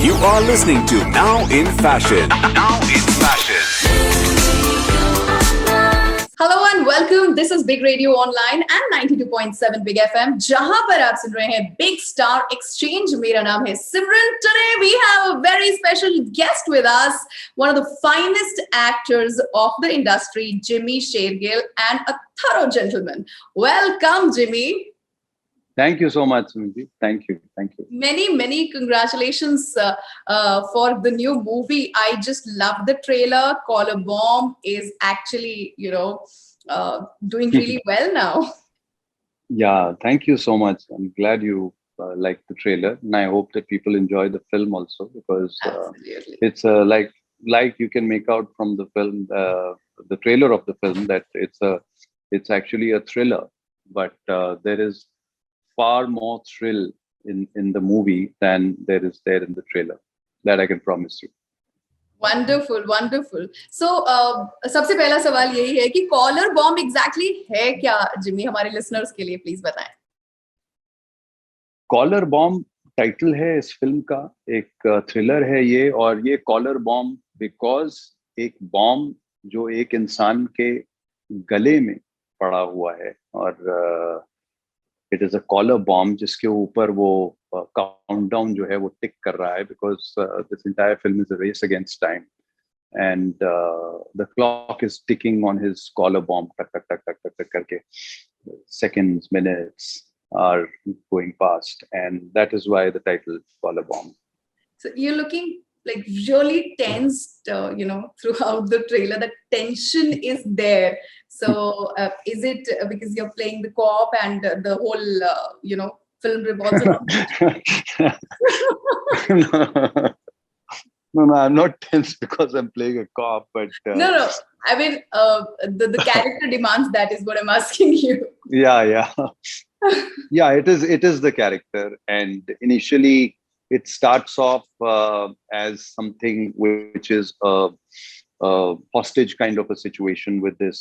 You are listening to Now in Fashion. Now in Fashion. Hello and welcome, this is big radio online and 92.7 big FM, जहां पर आप सुन रहे हैं big star exchange. मेरा नाम है Simran. Today we have a very special guest with us, one of the finest actors of the industry, Jimmy Shergill, and a thorough gentleman. Welcome Jimmy. Thank you so much, Sumitji. Thank you. Thank you. Many congratulations for the new movie. I just love the trailer. Collar Bomb is actually, doing really well now. Yeah, thank you so much. I'm glad you liked the trailer, and I hope that people enjoy the film also, because Absolutely. it's like you can make out from the film, the trailer of the film, that it's actually a thriller, but there is far more thrill in the movie than there is there in the trailer. That I can promise you. Wonderful. So सबसे पहला सवाल यही है कि collar bomb exactly है क्या, Jimmy? हमारे listeners के लिए प्लीज बताएं। कॉलर बॉम्ब टाइटल है इस फिल्म का। एक थ्रिलर है ये, और ये कॉलर बॉम्ब बिकॉज एक बॉम्ब जो एक इंसान के गले में पड़ा हुआ है, और it is a collar bomb जिसके ऊपर वो काउंटडाउन जो है वो टिक कर रहा है, because this entire film is a race against time, and the clock is ticking on his collar bomb, टक टक टक टक टक टक करके seconds, minutes are going past, and that is why the title Collar Bomb. So you're looking like really tensed, throughout the trailer. The tension is there. So is it because you're playing the cop and the whole, film revolves around it? No, I'm not tense because I'm playing a cop, but No. I mean, the character demands that, is what I'm asking you. Yeah. It is the character, and initially it starts off as something which is a hostage kind of a situation with this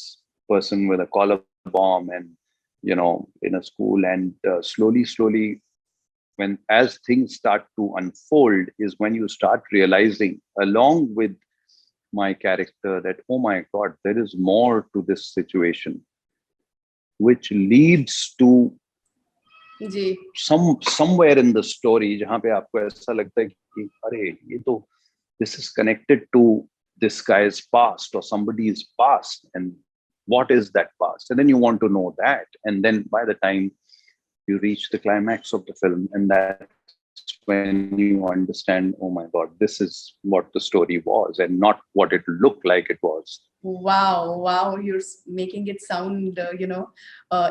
person with a collar bomb, and in a school, and slowly when as things start to unfold is when you start realizing along with my character that, oh my god, there is more to this situation, which leads to ji somewhere in the story जहाँ पे आपको ऐसा लगता है कि अरे ये तो this is connected to this guy's past or somebody's past, and what is that past, and then you want to know that, and then by the time you reach the climax of the film, and that's when you understand, oh my god, this is what the story was and not what it looked like it was. Wow, you're making it sound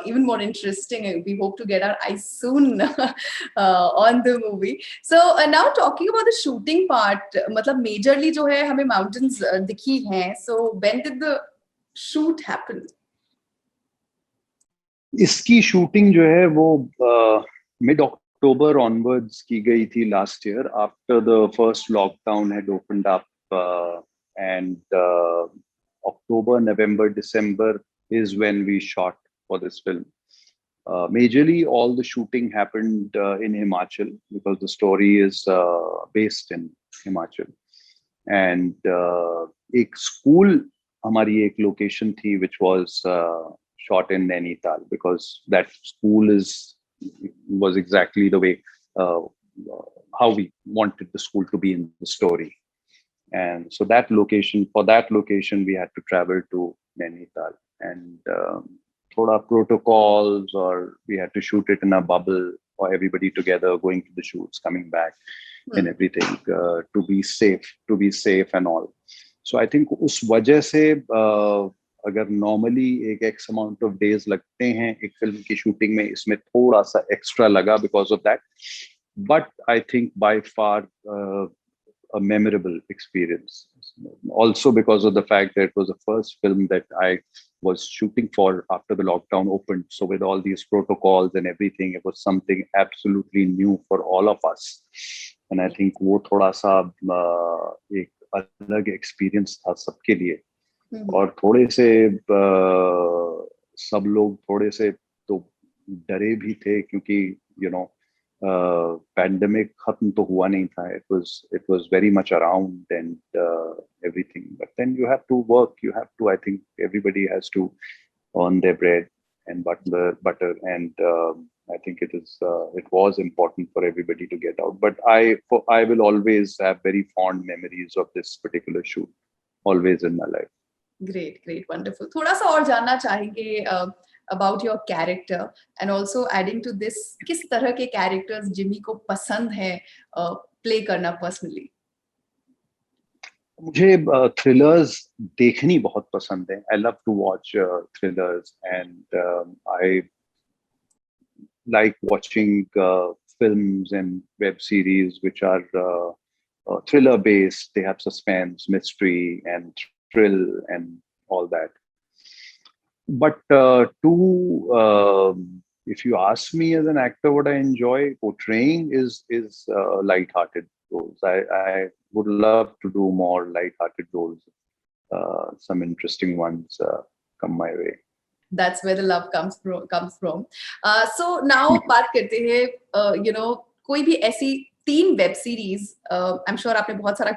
even more interesting. We hope to get our eyes soon on the movie. So now talking about the shooting part, मतलब majorly जो है हमें mountains दिखी हैं. So when did the shoot happen? इसकी shooting जो है वो मिड अक्टूबर ऑनवर्ड्स की गई थी last year, after the first lockdown had opened up, and October, November, December is when we shot for this film. Majorly all the shooting happened in Himachal, because the story is based in Himachal, and एक school हमारी एक location थी which was shot in Nainital, because that school was exactly the way how we wanted the school to be in the story. And so for that location we had to travel to Nainital, and thoda protocols, or we had to shoot it in a bubble, or everybody together going to the shoots, coming back and everything, to be safe and all. So I think उस वजह से अगर normally एक x amount of days लगते हैं एक film की shooting में, इसमें थोड़ा सा एक्स्ट्रा लगा because of that, but I think by far a memorable experience, also because of the fact that it was the first film that I was shooting for after the lockdown opened. So with all these protocols and everything, it was something absolutely new for all of us, and I think वो थोड़ा सा एक अलग experience था सबके लिए, और थोड़े से सब लोग थोड़े से तो डरे भी थे, क्योंकि Pandemic खत्म तो हुआ नहीं था. It was very much around and everything. But then you have to work. You have to. I think everybody has to earn their bread and butter. And I think it was important for everybody to get out. But I will always have very fond memories of this particular shoot, always in my life. Great, wonderful. थोड़ा सा और जानना चाहेंगे about your character and also adding to this, किस तरह के characters Jimmy को पसंद है play करना personally? मुझे thrillers देखनी बहुत पसंद है. I love to watch thrillers, and I like watching films and web series which are thriller based. They have suspense, mystery, and thrill, and all that. But if you ask me as an actor, what I enjoy portraying is light-hearted roles. I would love to do more light-hearted roles. Some interesting ones come my way. That's where the love comes from. So now बात करते हैं, कोई भी ऐसी 3 web series, I am sure आपने बहुत सारा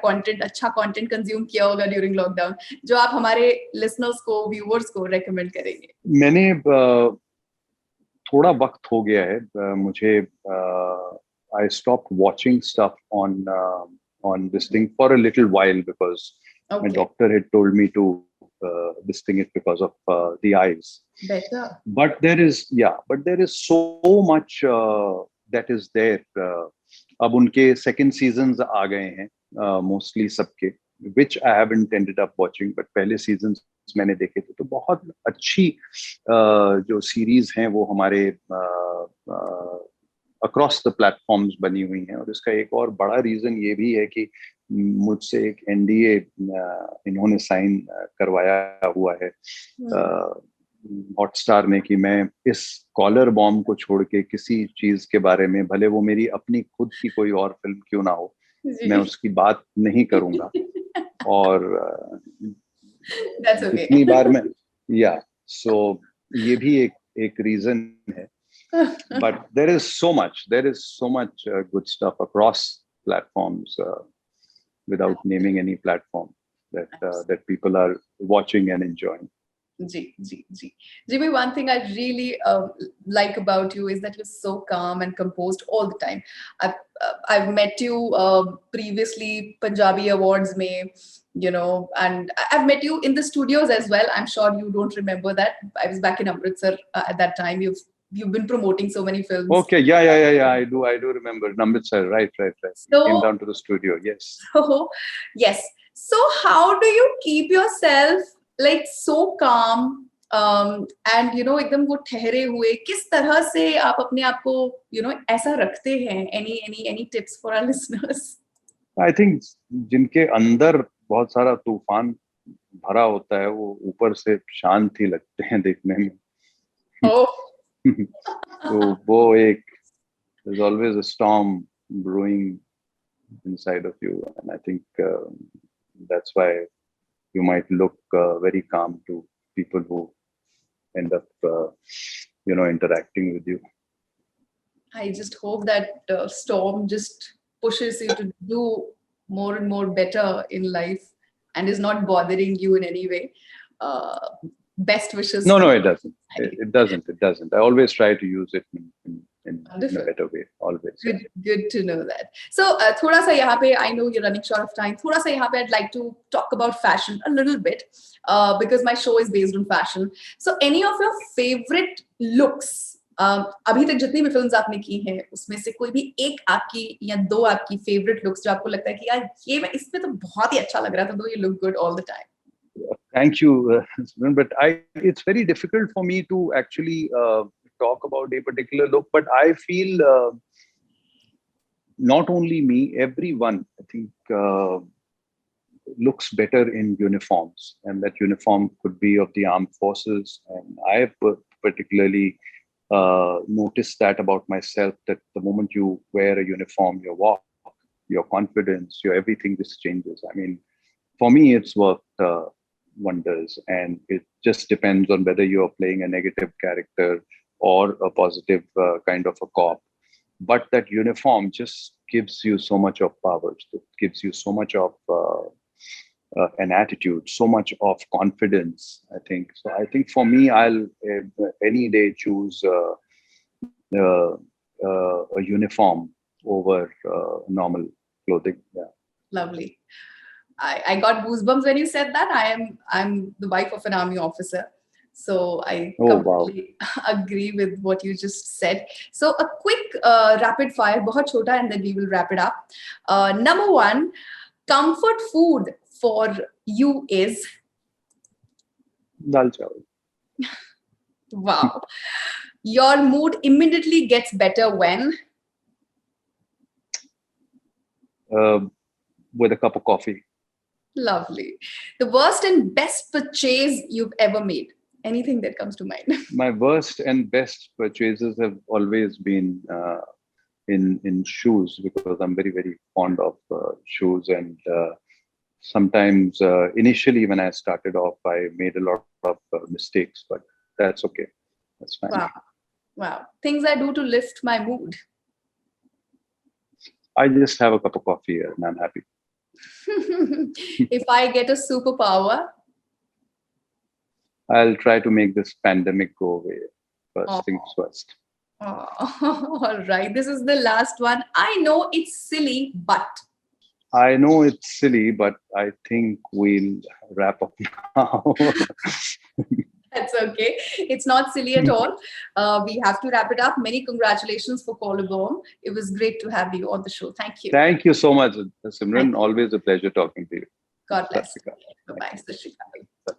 अच्छा कंटेंट कंज्यूम किया होगा ड्यूरिंग लॉकडाउन, जो आप हमारे लिसनर्स को, व्यूअर्स को रेकमेंड करेंगे. मैंने थोड़ा वक्त हो गया है मुझे. I stopped watching stuff on this thing for a little while because my doctor had told me to this thing it because of the eyes. Better. But there is so much that is there. अब उनके second seasons आ गए हैं mostly सबके, which I haven't ended up watching, but पहले seasons मैंने देखे थे. तो बहुत अच्छी जो series हैं वो हमारे across the platforms बनी हुई हैं. और इसका एक और बड़ा reason ये भी है कि मुझसे एक NDA इन्होंने साइन करवाया हुआ है हॉटस्टार ने कि मैं इस कॉलर बॉम्ब को छोड़ के किसी चीज के बारे में, भले वो मेरी अपनी खुद की कोई और फिल्म क्यों ना हो, मैं उसकी बात नहीं करूंगा. और जितनी बार मैं सो ये भी एक रीजन है. But there is so much good stuff across platforms without naming any platform that people are watching and enjoying. Jimmy, one thing I really like about you is that you're so calm and composed all the time. I've met you previously Punjabi Awards mein, and I've met you in the studios as well. I'm sure you don't remember that. I was back in Amritsar at that time. You've been promoting so many films. Okay, yeah. I do remember Amritsar. Right. So, came down to the studio. Yes. Yes. So how do you keep yourself like so calm and एकदम वो ठहरे हुए, किस तरह से आप अपने आप को ऐसा रखते हैं? Any tips for our listeners? I think जिनके अंदर बहुत सारा तूफान भरा होता है वो ऊपर से शांत ही लगते हैं देखने में. तो वो एक, there's always a storm brewing inside of you, and I think that's why you might look very calm to people who end up interacting with you. I just hope that storm just pushes you to do more and more better in life and is not bothering you in any way. Best wishes. No, it doesn't. It doesn't. I always try to use it in a better way. Always. Good to know that. So, thoda sa yahan pe, I know you're running short of time. Thoda sa yahan pe, I'd like to talk about fashion a little bit because my show is based on fashion. So, any of your favorite looks? अभी तक जितनी भी films आपने की हैं उसमें से कोई भी एक आपकी या 2 आपकी फेवरेट लुक्स जो आपको लगता है कि यार ये मैं इसमें तो बहुत ही अच्छा लग रहा था, though you look good all the time. Thank you, but it's very difficult for me to actually talk about a particular look, but I feel not only me, everyone, I think, looks better in uniforms, and that uniform could be of the armed forces. And I have particularly noticed that about myself, that the moment you wear a uniform, your walk, your confidence, your everything just changes. I mean, for me, it's worked wonders, and it just depends on whether you're playing a negative character or a positive kind of a cop. but that uniform just gives you so much of power. It gives you so much of an attitude, so much of confidence. I think so. I think for me, I'll any day choose a uniform over normal clothing. Yeah. Lovely. I got goosebumps when you said that. I'm the wife of an army officer. So I Oh wow. completely agree with what you just said. So a quick rapid fire, bahut chota, and then we will wrap it up. Number one, comfort food for you is, Dal chawal. wow. Your mood immediately gets better when, With a cup of coffee. lovely. The worst and best purchase you've ever made. Anything that comes to mind. My worst and best purchases have always been in shoes, because I'm very fond of shoes, and sometimes initially when I started off, I made a lot of mistakes, but that's okay. That's fine. Wow. Wow. Things I do to lift my mood. I just have a cup of coffee and I'm happy. If I get a superpower, I'll try to make this pandemic go away. First Oh. things first. oh, all right. This is the last one. I know it's silly, but I know it's silly, but I think we'll wrap up now. that's okay. It's not silly at all. We have to wrap it up. Many congratulations for Collarbone. It was great to have you on the show. Thank you. Thank you so much, Simran. Thank you. Always a pleasure talking to you. God bless. Satsika. Bye-bye. Sat Shri Akal.